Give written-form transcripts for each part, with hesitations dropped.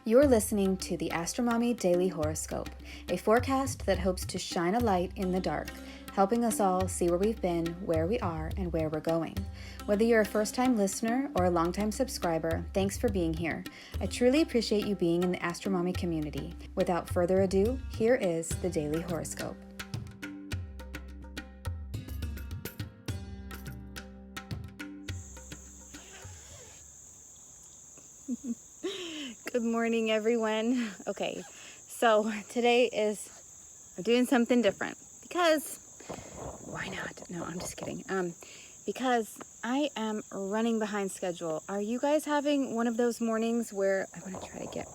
You're listening to the AstroMommy Daily Horoscope, a forecast that hopes to shine a light in the dark, helping us all see where we've been, where we are, and where we're going. Whether you're a first-time listener or a long-time subscriber, thanks for being here. I truly appreciate you being in the AstroMommy community. Without further ado, here is the Daily Horoscope. Good morning, everyone. Okay, so today I'm doing something different because why not? No, I'm just kidding. Because I am running behind schedule. Are you guys having one of those mornings where I want to try to get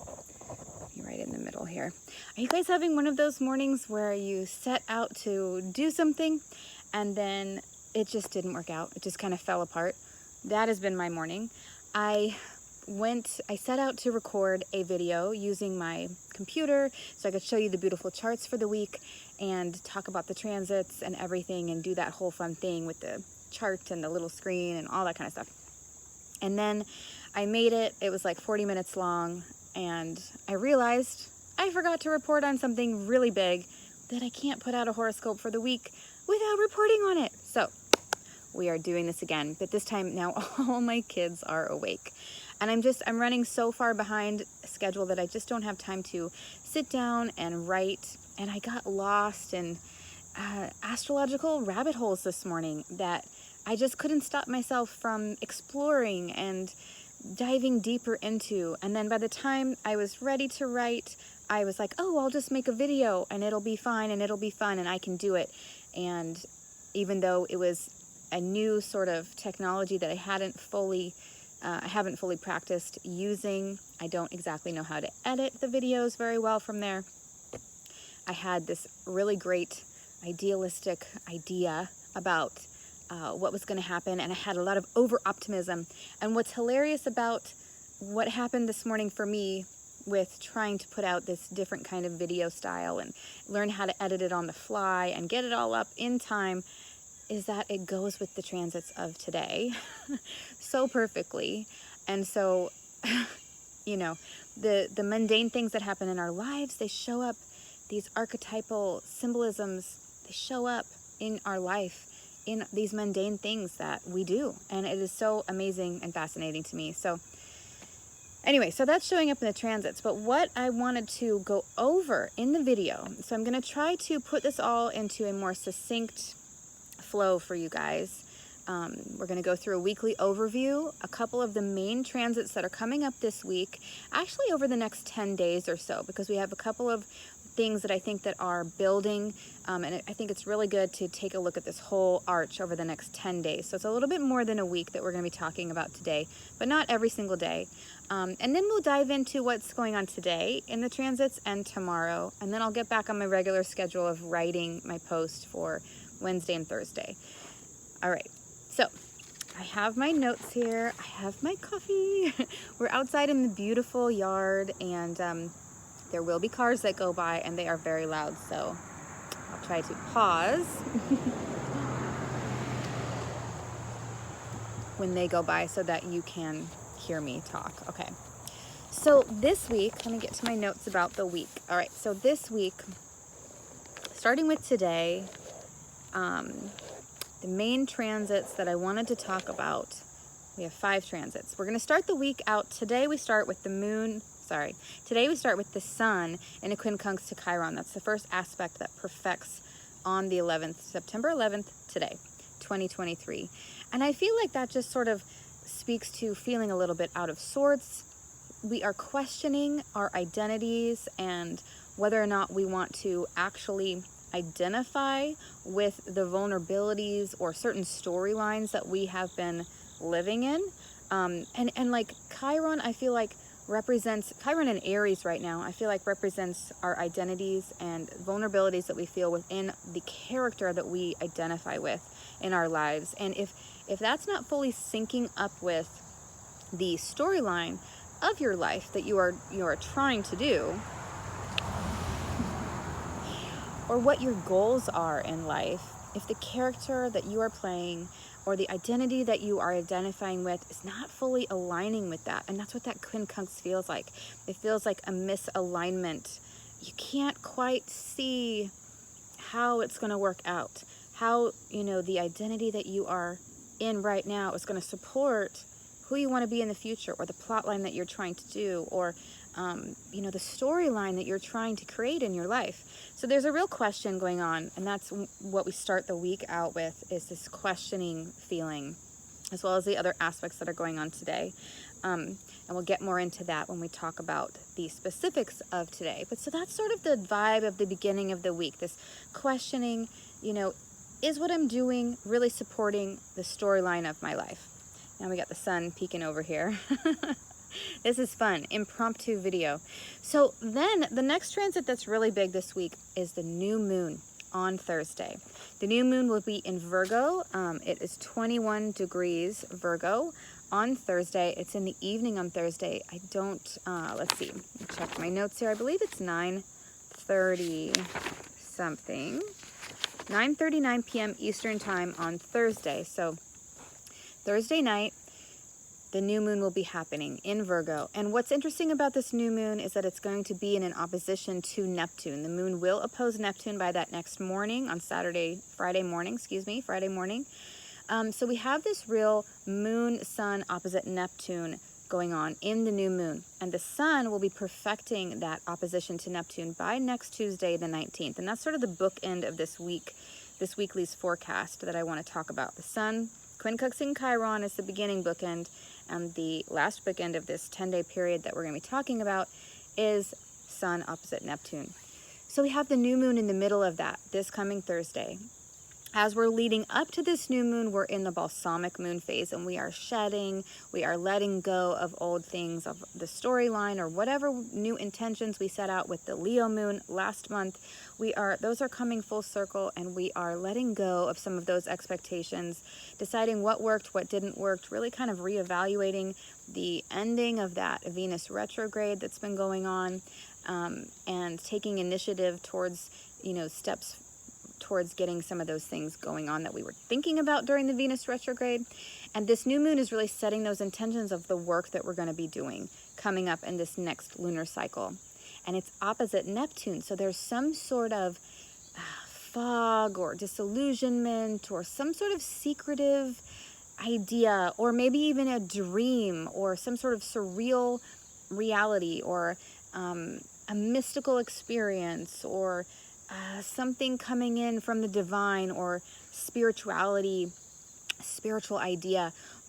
me right in the middle here? Are you guys having one of those mornings where you set out to do something and then it just didn't work out? It just kind of fell apart. That has been my morning. I set out to record a video using my computer so I could show you the beautiful charts for the week and talk about the transits and everything and do that whole fun thing with the chart and the little screen and all that kind of stuff. And then I made it. It was like 40 minutes long, and I realized I forgot to report on something really big that I can't put out a horoscope for the week without reporting on it. So we are doing this again, but this time now all my kids are awake. And I'm running so far behind schedule that I just don't have time to sit down and write. And I got lost in astrological rabbit holes this morning that I just couldn't stop myself from exploring and diving deeper into. And then by the time I was ready to write, I was like, oh, I'll just make a video and it'll be fine and it'll be fun and I can do it. And even though it was a new sort of technology that I haven't fully practiced using. I don't exactly know how to edit the videos very well from there. I had this really great idealistic idea about what was going to happen, and I had a lot of over-optimism. And what's hilarious about what happened this morning for me with trying to put out this different kind of video style and learn how to edit it on the fly and get it all up in time is that it goes with the transits of today so perfectly. And so, you know, the mundane things that happen in our lives, they show up, these archetypal symbolisms, they show up in our life, in these mundane things that we do. And it is so amazing and fascinating to me. So anyway, so that's showing up in the transits. But what I wanted to go over in the video, so I'm going to try to put this all into a more succinct flow for you guys. We're going to go through a weekly overview, a couple of the main transits that are coming up this week, actually over the next 10 days or so, because we have a couple of things that I think that are building, and I think it's really good to take a look at this whole arch over the next 10 days. So it's a little bit more than a week that we're going to be talking about today, but not every single day. And then we'll dive into what's going on today in the transits and tomorrow, and then I'll get back on my regular schedule of writing my post for Wednesday and Thursday. All right, so I have my notes here. I have my coffee. We're outside in the beautiful yard, and there will be cars that go by, and they are very loud, so I'll try to pause when they go by so that you can hear me talk. Okay, so this week, let me get to my notes about the week. All right, so this week, starting with today, the main transits that I wanted to talk about, we have 5 transits. We're going to start the week out. Today we start with Today we start with the sun in a quincunx to Chiron. That's the first aspect that perfects on the 11th, September 11th, today, 2023. And I feel like that just sort of speaks to feeling a little bit out of sorts. We are questioning our identities and whether or not we want to actually identify with the vulnerabilities or certain storylines that we have been living in. And like Chiron, I feel like represents, Chiron and Aries right now, I feel like represents our identities and vulnerabilities that we feel within the character that we identify with in our lives. And if that's not fully syncing up with the storyline of your life that you are trying to do, or what your goals are in life, if the character that you are playing or the identity that you are identifying with is not fully aligning with that. And that's what that quincunx feels like. It feels like a misalignment. You can't quite see how it's going to work out, how, you know, the identity that you are in right now is going to support who you want to be in the future, or the plot line that you're trying to do, or you know, the storyline that you're trying to create in your life. So there's a real question going on, and that's what we start the week out with, is this questioning feeling, as well as the other aspects that are going on today. And we'll get more into that when we talk about the specifics of today. But so that's sort of the vibe of the beginning of the week, this questioning, you know, is what I'm doing really supporting the storyline of my life? Now we got the sun peeking over here. This is fun, impromptu video. So then the next transit that's really big this week is the new moon on Thursday. The new moon will be in Virgo. It is 21 degrees Virgo on Thursday. It's in the evening on Thursday. I don't, let's see, check my notes here. I believe it's 9:30 something. 9:39 p.m. Eastern time on Thursday. So Thursday night, the new moon will be happening in Virgo. And what's interesting about this new moon is that it's going to be in an opposition to Neptune. The moon will oppose Neptune by that next morning on Friday morning. So we have this real moon-sun opposite Neptune going on in the new moon. And the sun will be perfecting that opposition to Neptune by next Tuesday, the 19th. And that's sort of the bookend of this week, this weekly's forecast that I want to talk about. The sun quincunxing Chiron is the beginning bookend, and the last bookend of this 10-day period that we're going to be talking about is sun opposite Neptune. So we have the new moon in the middle of that this coming Thursday. As we're leading up to this new moon, we're in the balsamic moon phase, and we are shedding, we are letting go of old things, of the storyline, or whatever new intentions we set out with the Leo moon last month. Those are coming full circle, and we are letting go of some of those expectations, deciding what worked, what didn't work, really kind of reevaluating the ending of that Venus retrograde that's been going on, and taking initiative towards, you know, steps towards getting some of those things going on that we were thinking about during the Venus retrograde. And this new moon is really setting those intentions of the work that we're going to be doing coming up in this next lunar cycle. And it's opposite Neptune, so there's some sort of fog or disillusionment or some sort of secretive idea, or maybe even a dream or some sort of surreal reality, or a mystical experience, or something coming in from the divine, or spiritual idea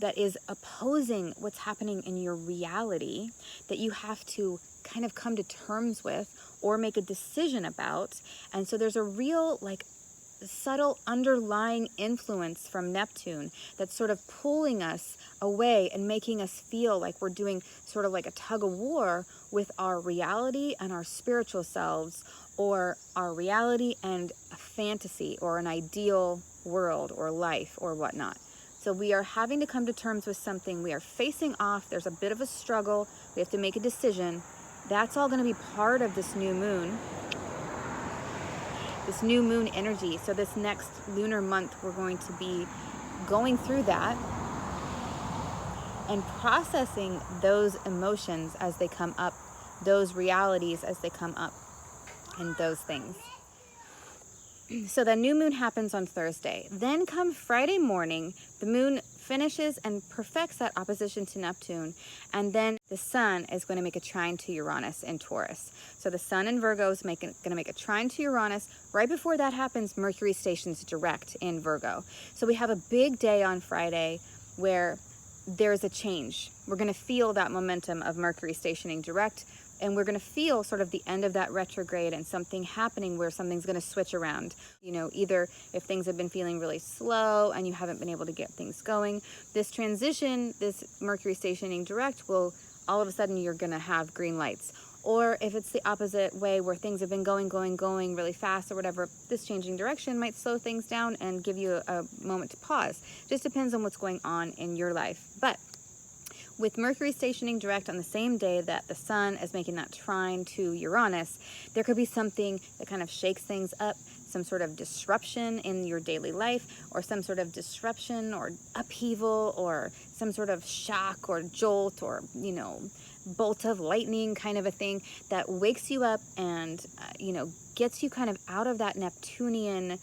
that is opposing what's happening in your reality, that you have to kind of come to terms with or make a decision about. And so there's a real, like, subtle underlying influence from Neptune that's sort of pulling us away and making us feel like we're doing sort of like a tug of war with our reality and our spiritual selves, or our reality and a fantasy or an ideal world or life or whatnot. So we are having to come to terms with something. We are facing off. There's a bit of a struggle. We have to make a decision. That's all going to be part of this new moon energy. So this next lunar month, we're going to be going through that and processing those emotions as they come up, those realities as they come up, and those things. So the new moon happens on Thursday. Then come Friday morning, the moon finishes and perfects that opposition to Neptune, and then the sun is going to make a trine to Uranus in Taurus. So the sun in Virgo is going to make a trine to Uranus. Right before that happens, Mercury stations direct in Virgo. So we have a big day on Friday where there's a change. We're going to feel that momentum of Mercury stationing direct, and we're going to feel sort of the end of that retrograde and something happening where something's going to switch around. You know, either if things have been feeling really slow and you haven't been able to get things going, this transition, this Mercury stationing direct, will all of a sudden you're going to have green lights. Or if it's the opposite way where things have been going really fast or whatever, this changing direction might slow things down and give you a moment to pause. Just depends on what's going on in your life. But with Mercury stationing direct on the same day that the sun is making that trine to Uranus, there could be something that kind of shakes things up, some sort of disruption in your daily life, or some sort of disruption or upheaval, or some sort of shock or jolt, or, you know, bolt of lightning kind of a thing that wakes you up and, you know, gets you kind of out of that Neptunian,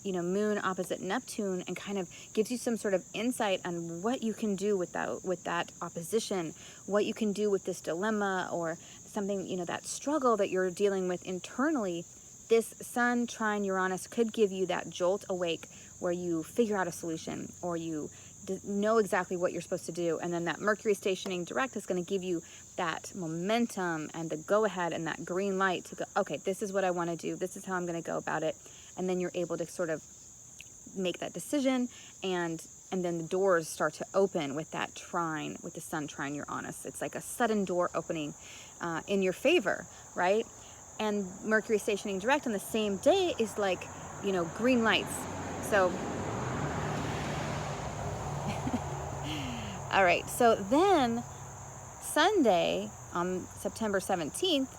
you know, moon opposite Neptune, and kind of gives you some sort of insight on what you can do with that opposition, what you can do with this dilemma, or something, you know, that struggle that you're dealing with internally. This Sun trine Uranus could give you that jolt awake where you figure out a solution, or you know exactly what you're supposed to do. And then that Mercury stationing direct is going to give you that momentum and the go ahead and that green light to go, okay, this is what I want to do. This is how I'm going to go about it. And then you're able to sort of make that decision, and then the doors start to open with that trine, with the Sun trine Uranus. It's like a sudden door opening in your favor, right? And Mercury stationing direct on the same day is like, you know, green lights. So, all right. So then Sunday, on September 17th,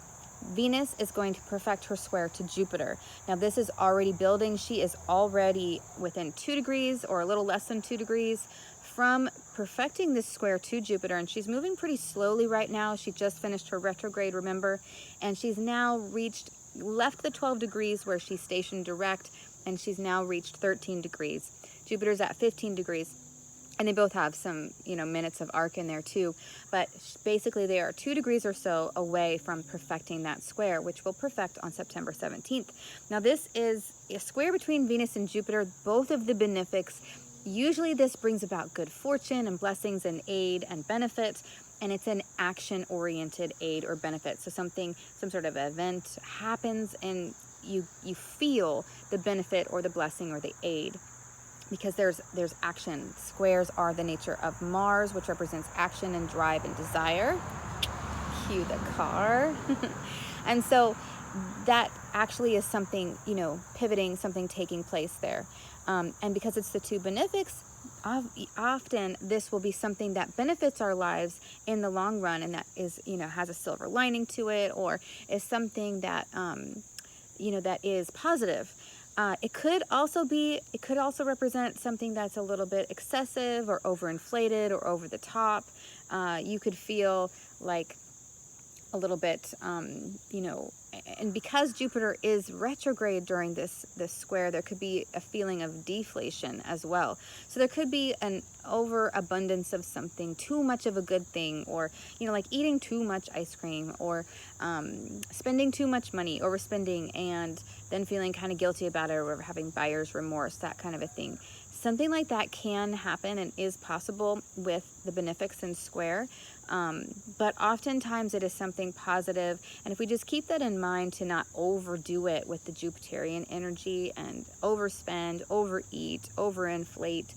Venus is going to perfect her square to Jupiter. Now this is already building. She is already within 2 degrees or a little less than 2 degrees from perfecting this square to Jupiter, and she's moving pretty slowly right now. She just finished her retrograde, remember, and she's now left the 12 degrees where she's stationed direct, and she's now reached 13 degrees. Jupiter's at 15 degrees. And they both have some, you know, minutes of arc in there too. But basically they are 2 degrees or so away from perfecting that square, which will perfect on September 17th. Now this is a square between Venus and Jupiter, both of the benefics. Usually this brings about good fortune and blessings and aid and benefit. And it's an action-oriented aid or benefit. So some sort of event happens and you feel the benefit or the blessing or the aid, because there's action. Squares are the nature of Mars, which represents action and drive and desire. Cue the car. And so that actually is something, you know, pivoting, something taking place there. And because it's the two benefics, often this will be something that benefits our lives in the long run, and that is, you know, has a silver lining to it, or is something that, you know, that is positive. It could also represent something that's a little bit excessive or overinflated or over the top. You could feel like a little bit, you know, and because Jupiter is retrograde during this square, there could be a feeling of deflation as well. So there could be an overabundance of something, too much of a good thing, or, you know, like eating too much ice cream, or spending too much money, overspending, and then feeling kind of guilty about it, or having buyer's remorse, that kind of a thing. Something like that can happen and is possible with the benefics in square, but oftentimes it is something positive. And if we just keep that in mind, to not overdo it with the Jupiterian energy and overspend, overeat, overinflate,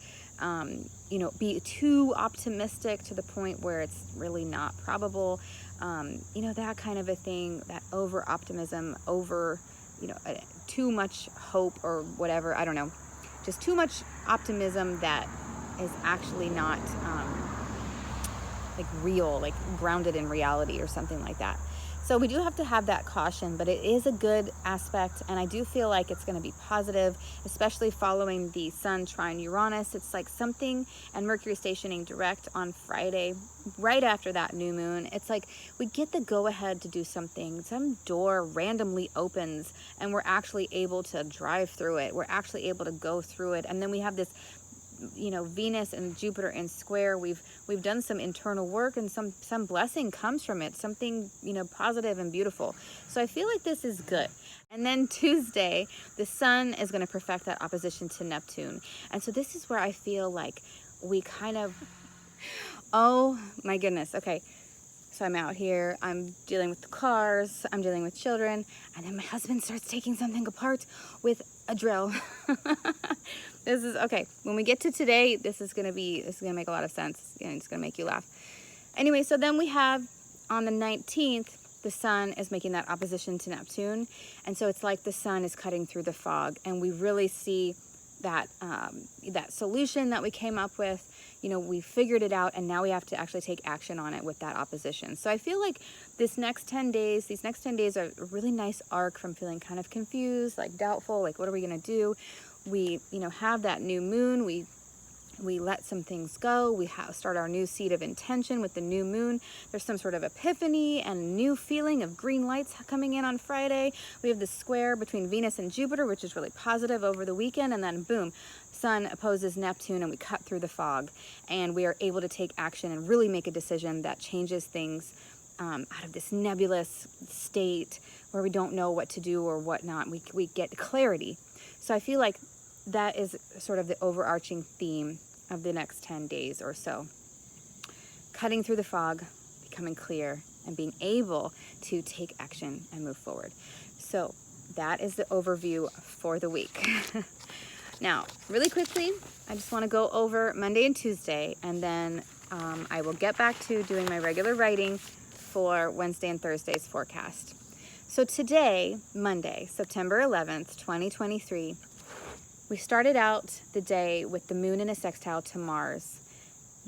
you know, be too optimistic to the point where it's really not probable, you know, that kind of a thing, that over optimism, you know, too much hope or whatever, I don't know. Just too much optimism that is actually not like real, like grounded in reality or something like that. So we do have to have that caution, but it is a good aspect, and I do feel like it's going to be positive, especially following the Sun trine Uranus. It's like something, and Mercury stationing direct on Friday, right after that new moon. It's like we get the go-ahead to do something. Some door randomly opens, and we're actually able to drive through it. We're actually able to go through it, and then we have this, you know, Venus and Jupiter in square. We've done some internal work, and some blessing comes from it, something, you know, positive and beautiful. So I feel like this is good. And then Tuesday, the Sun is going to perfect that opposition to Neptune. And so this is where I feel like we kind of, oh my goodness. Okay. So I'm out here, I'm dealing with the cars, I'm dealing with children, and then my husband starts taking something apart with a drill. This is, okay, when we get to today, this is gonna make a lot of sense, and it's gonna make you laugh. Anyway, so then we have, on the 19th, the Sun is making that opposition to Neptune, and so it's like the Sun is cutting through the fog, and we really see that, that solution that we came up with, you know, we figured it out and now we have to actually take action on it with that opposition. So I feel like these next 10 days are a really nice arc from feeling kind of confused, like doubtful, like what are we going to do? We, you know, have that new moon. We let some things go. We start our new seed of intention with the new moon. There's some sort of epiphany and new feeling of green lights coming in on Friday. We have the square between Venus and Jupiter, which is really positive over the weekend. And then boom, Sun opposes Neptune and we cut through the fog. And we are able to take action and really make a decision that changes things out of this nebulous state where we don't know what to do or what not. We get clarity. So I feel like that is sort of the overarching theme of the next 10 days or so. Cutting through the fog, becoming clear, and being able to take action and move forward. So that is the overview for the week. Now, really quickly, I just want to go over Monday and Tuesday, and then I will get back to doing my regular writing for Wednesday and Thursday's forecast. So today, Monday, September 11th, 2023, we started out the day with the moon in a sextile to Mars.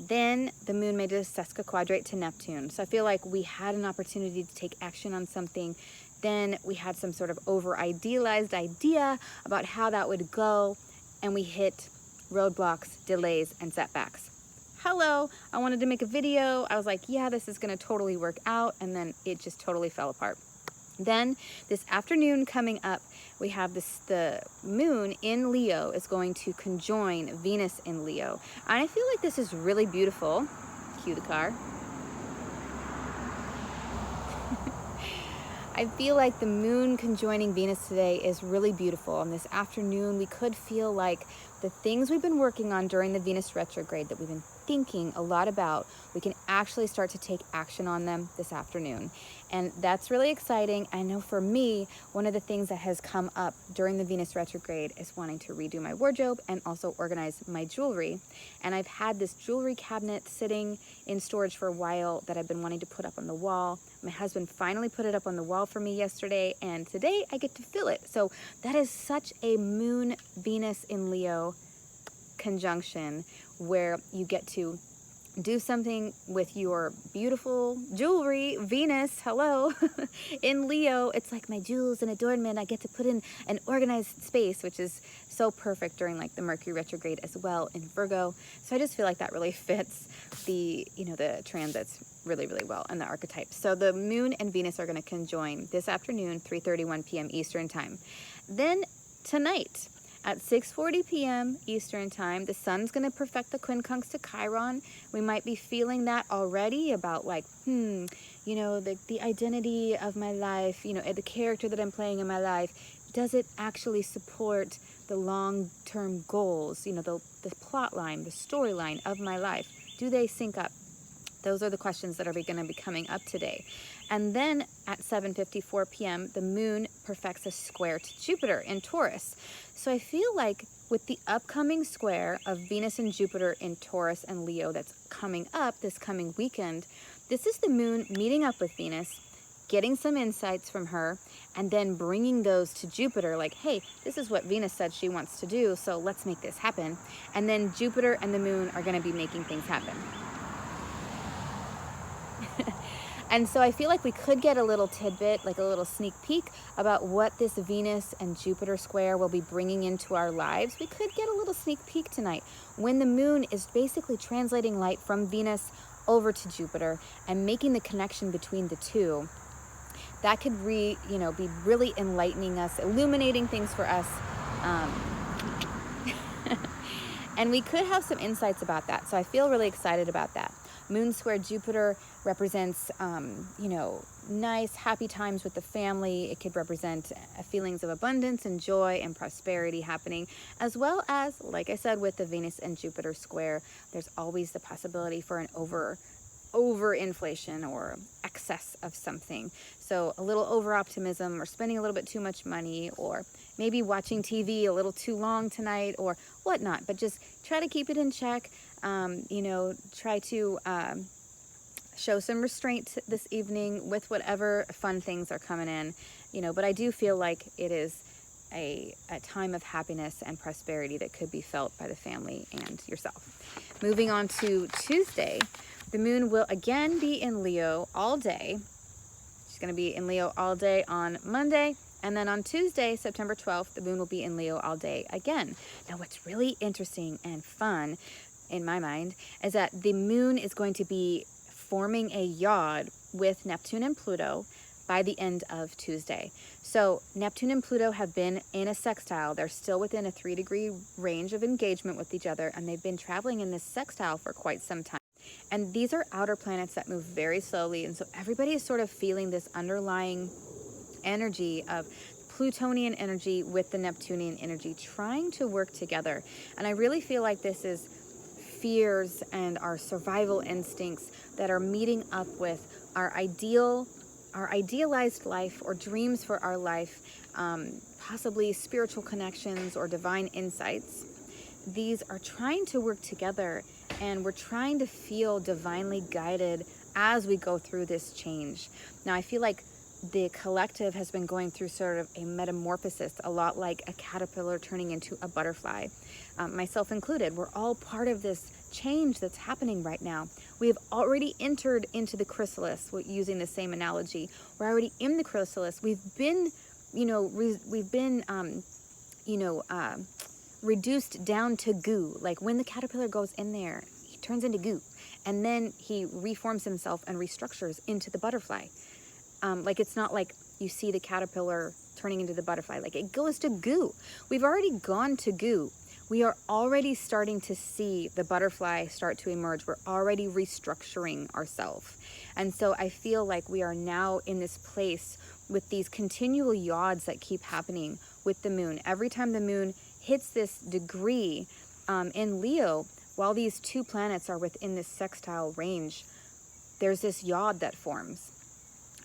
Then the moon made a sesquiquadrate to Neptune. So I feel like we had an opportunity to take action on something. Then we had some sort of over-idealized idea about how that would go, and we hit roadblocks, delays, and setbacks. Hello, I wanted to make a video. I was like, yeah, this is gonna totally work out, and then it just totally fell apart. Then this afternoon coming up, we have the moon in Leo is going to conjoin Venus in Leo. And I feel like this is really beautiful. Cue the car. I feel like the moon conjoining Venus today is really beautiful. And this afternoon, we could feel like the things we've been working on during the Venus retrograde that we've been thinking a lot about, we can actually start to take action on them this afternoon. And that's really exciting. I know for me, one of the things that has come up during the Venus retrograde is wanting to redo my wardrobe and also organize my jewelry. And I've had this jewelry cabinet sitting in storage for a while that I've been wanting to put up on the wall. My husband finally put it up on the wall for me yesterday, and today I get to fill it. So that is such a moon Venus in Leo conjunction where you get to do something with your beautiful jewelry. Venus, hello, in Leo. It's like my jewels and adornment. I get to put in an organized space, which is so perfect during like the Mercury retrograde as well in Virgo. So I just feel like that really fits the, you know, the transits really, really well and the archetypes. So the moon and Venus are going to conjoin this afternoon, 3:31 p.m. Eastern time. Then tonight, at 6:40 p.m. Eastern time, the sun's going to perfect the quincunx to Chiron. We might be feeling that already about like, you know, the identity of my life, you know, the character that I'm playing in my life. Does it actually support the long-term goals, you know, the plot line, the storyline of my life? Do they sync up? Those are the questions that are going to be coming up today. And then at 7:54 p.m., the moon perfects a square to Jupiter in Taurus. So I feel like with the upcoming square of Venus and Jupiter in Taurus and Leo that's coming up this coming weekend, this is the moon meeting up with Venus, getting some insights from her, and then bringing those to Jupiter, like, hey, this is what Venus said she wants to do, so let's make this happen. And then Jupiter and the moon are going to be making things happen. And so I feel like we could get a little tidbit, like a little sneak peek about what this Venus and Jupiter square will be bringing into our lives. We could get a little sneak peek tonight when the moon is basically translating light from Venus over to Jupiter and making the connection between the two. That could be really enlightening us, illuminating things for us. And we could have some insights about that. So I feel really excited about that. Moon square Jupiter represents, nice, happy times with the family. It could represent feelings of abundance and joy and prosperity happening, as well as, like I said, with the Venus and Jupiter square, there's always the possibility for an overinflation or excess of something. So a little over-optimism or spending a little bit too much money, or maybe watching TV a little too long tonight or whatnot, but just try to keep it in check. Try to show some restraint this evening with whatever fun things are coming in, but I do feel like it is a time of happiness and prosperity that could be felt by the family and yourself. Moving on to Tuesday, the moon will again be in Leo all day. She's going to be in Leo all day on Monday. And then on Tuesday, September 12th, the moon will be in Leo all day again. Now, what's really interesting and fun in my mind is that the moon is going to be forming a yod with Neptune and Pluto by the end of Tuesday. So Neptune and Pluto have been in a sextile. They're still within a 3-degree range of engagement with each other, and they've been traveling in this sextile for quite some time. And these are outer planets that move very slowly, and so everybody is sort of feeling this underlying energy of Plutonian energy with the Neptunian energy trying to work together. And I really feel like this is fears and our survival instincts that are meeting up with our idealized life or dreams for our life, possibly spiritual connections or divine insights. These are trying to work together, and we're trying to feel divinely guided as we go through this change. Now, I feel like the collective has been going through sort of a metamorphosis, a lot like a caterpillar turning into a butterfly, myself included. We're all part of this change that's happening right now. We have already entered into the chrysalis, using the same analogy. We're already in the chrysalis. We've been, reduced down to goo. Like when the caterpillar goes in there, he turns into goo, and then he reforms himself and restructures into the butterfly. Like it's not like you see the caterpillar turning into the butterfly, like it goes to goo. We've already gone to goo. We are already starting to see the butterfly start to emerge. We're already restructuring ourselves. And so I feel like we are now in this place with these continual yods that keep happening with the moon. Every time the moon hits this degree in Leo, while these two planets are within this sextile range, there's this yod that forms.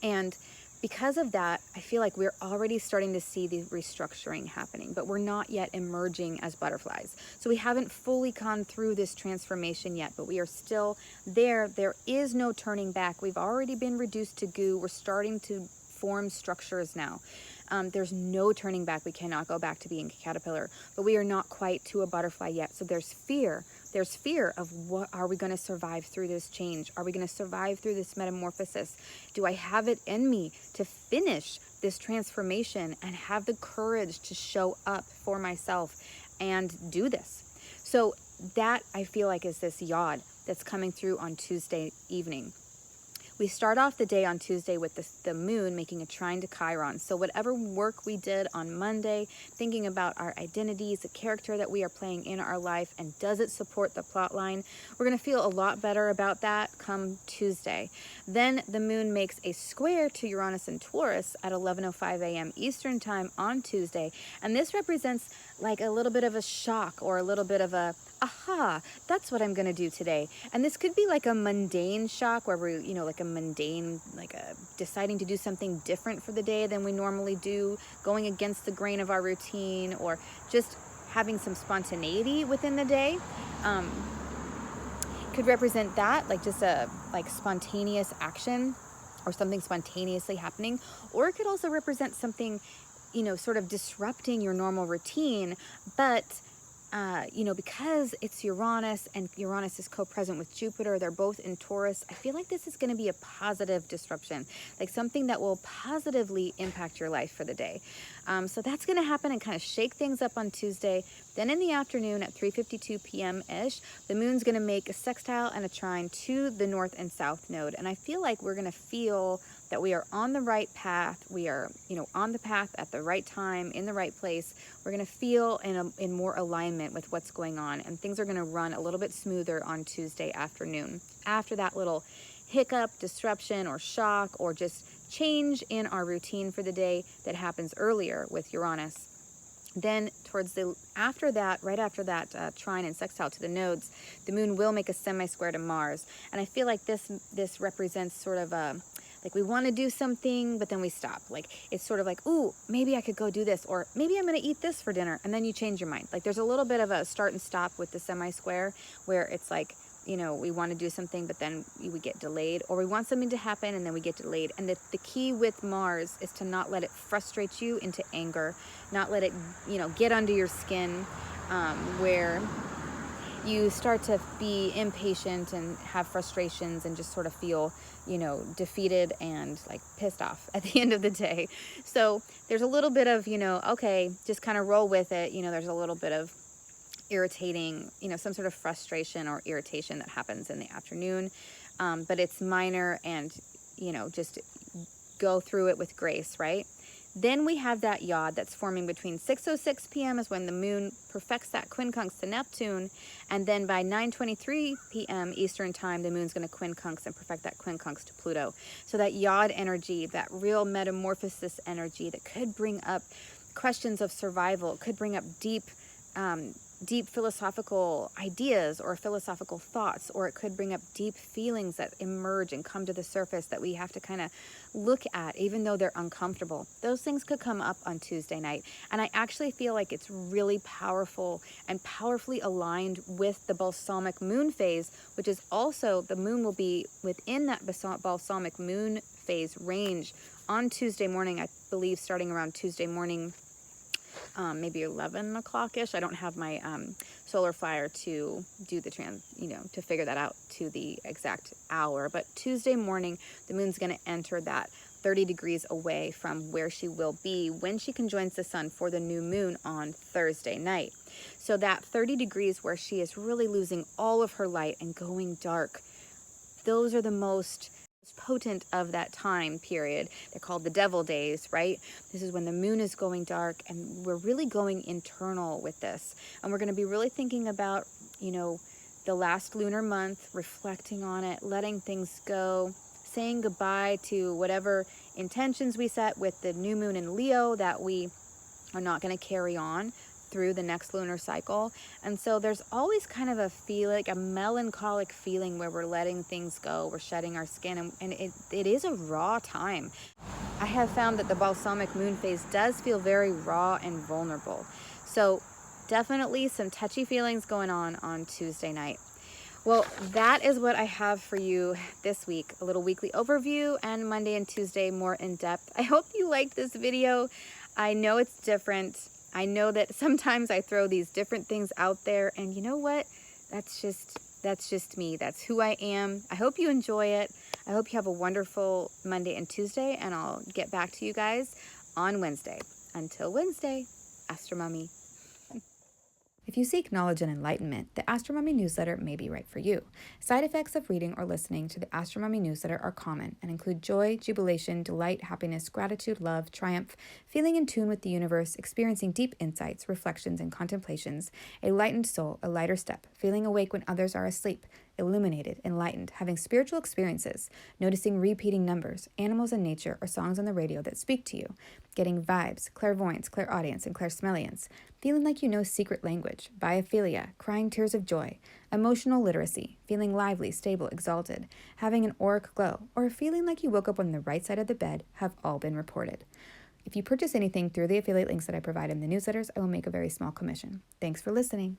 And because of that, I feel like we're already starting to see the restructuring happening, but we're not yet emerging as butterflies. So we haven't fully gone through this transformation yet, but we are still there. There is no turning back. We've already been reduced to goo. We're starting to form structures now. There's no turning back. We cannot go back to being a caterpillar, but we are not quite to a butterfly yet. So there's fear. There's fear of what are we going to survive through this change? Are we going to survive through this metamorphosis? Do I have it in me to finish this transformation and have the courage to show up for myself and do this? So that I feel like is this yod that's coming through on Tuesday evening. We start off the day on Tuesday with the moon making a trine to Chiron. So whatever work we did on Monday, thinking about our identities, the character that we are playing in our life, and does it support the plot line, we're going to feel a lot better about that come Tuesday. Then the moon makes a square to Uranus and Taurus at 11:05 a.m. Eastern time on Tuesday. And this represents like a little bit of a shock or a little bit of a, aha, that's what I'm going to do today. And this could be like a mundane shock where we're, like a mundane, like a deciding to do something different for the day than we normally do, going against the grain of our routine, or just having some spontaneity within the day. Could represent that, like just a spontaneous action or something spontaneously happening. Or it could also represent something, sort of disrupting your normal routine, but because it's Uranus and Uranus is co-present with Jupiter, they're both in Taurus, I feel like this is going to be a positive disruption, like something that will positively impact your life for the day. So that's going to happen and kind of shake things up on Tuesday. Then in the afternoon at 3:52 p.m.-ish, the moon's going to make a sextile and a trine to the north and south node. And I feel like we're going to feel that we are on the right path. We are, on the path at the right time, in the right place. We're going to feel in more alignment with what's going on, and things are going to run a little bit smoother on Tuesday afternoon. After that little hiccup, disruption, or shock, or just change in our routine for the day that happens earlier with Uranus. Then right after that trine and sextile to the nodes, the moon will make a semi-square to Mars. And I feel like this represents sort of like we want to do something, but then we stop. Like it's sort of like, ooh, maybe I could go do this, or maybe I'm going to eat this for dinner, and then you change your mind. Like there's a little bit of a start and stop with the semi-square where it's like, we want to do something, but then we get delayed, or we want something to happen and then we get delayed. And the key with Mars is to not let it frustrate you into anger, not let it, get under your skin, where you start to be impatient and have frustrations and just sort of feel, defeated and like pissed off at the end of the day. So there's a little bit of, okay, just kind of roll with it. There's a little bit of irritating, some sort of frustration or irritation that happens in the afternoon. But it's minor and, just go through it with grace, right? Then we have that yod that's forming between 6:06 p.m. is when the moon perfects that quincunx to Neptune, and then by 9:23 p.m. Eastern time, the moon's going to quincunx and perfect that quincunx to Pluto. So that yod energy, that real metamorphosis energy that could bring up questions of survival, could bring up deep philosophical ideas or philosophical thoughts, or it could bring up deep feelings that emerge and come to the surface that we have to kind of look at, even though they're uncomfortable. Those things could come up on Tuesday night. And I actually feel like it's really powerful and powerfully aligned with the balsamic moon phase, which is also, the moon will be within that balsamic moon phase range on Tuesday morning, I believe, starting around Tuesday morning, maybe 11 o'clock-ish. I don't have my solar flyer to do the to figure that out to the exact hour. But Tuesday morning, the moon's going to enter that 30 degrees away from where she will be when she conjoins the sun for the new moon on Thursday night. So that 30 degrees where she is really losing all of her light and going dark, those are the most potent of that time period. They're called the devil days, right? This is when the moon is going dark and we're really going internal with this. And we're going to be really thinking about, the last lunar month, reflecting on it, letting things go, saying goodbye to whatever intentions we set with the new moon in Leo that we are not going to carry on through the next lunar cycle. And so there's always kind of a melancholic feeling where we're letting things go, we're shedding our skin, and it is a raw time. I have found that the balsamic moon phase does feel very raw and vulnerable. So definitely some touchy feelings going on Tuesday night. Well, that is what I have for you this week. A little weekly overview, and Monday and Tuesday more in depth. I hope you liked this video. I know it's different. I know that sometimes I throw these different things out there, and you know what? That's just me. That's who I am. I hope you enjoy it. I hope you have a wonderful Monday and Tuesday, and I'll get back to you guys on Wednesday. Until Wednesday, AstroMommy. If you seek knowledge and enlightenment, the AstroMommy newsletter may be right for you. Side effects of reading or listening to the AstroMommy newsletter are common and include joy, jubilation, delight, happiness, gratitude, love, triumph, feeling in tune with the universe, experiencing deep insights, reflections, and contemplations, a lightened soul, a lighter step, feeling awake when others are asleep, illuminated, enlightened, having spiritual experiences, noticing repeating numbers, animals in nature, or songs on the radio that speak to you, getting vibes, clairvoyance, clairaudience, and clairsmelliance, feeling like you know secret language, biophilia, crying tears of joy, emotional literacy, feeling lively, stable, exalted, having an auric glow, or feeling like you woke up on the right side of the bed have all been reported. If you purchase anything through the affiliate links that I provide in the newsletters, I will make a very small commission. Thanks for listening.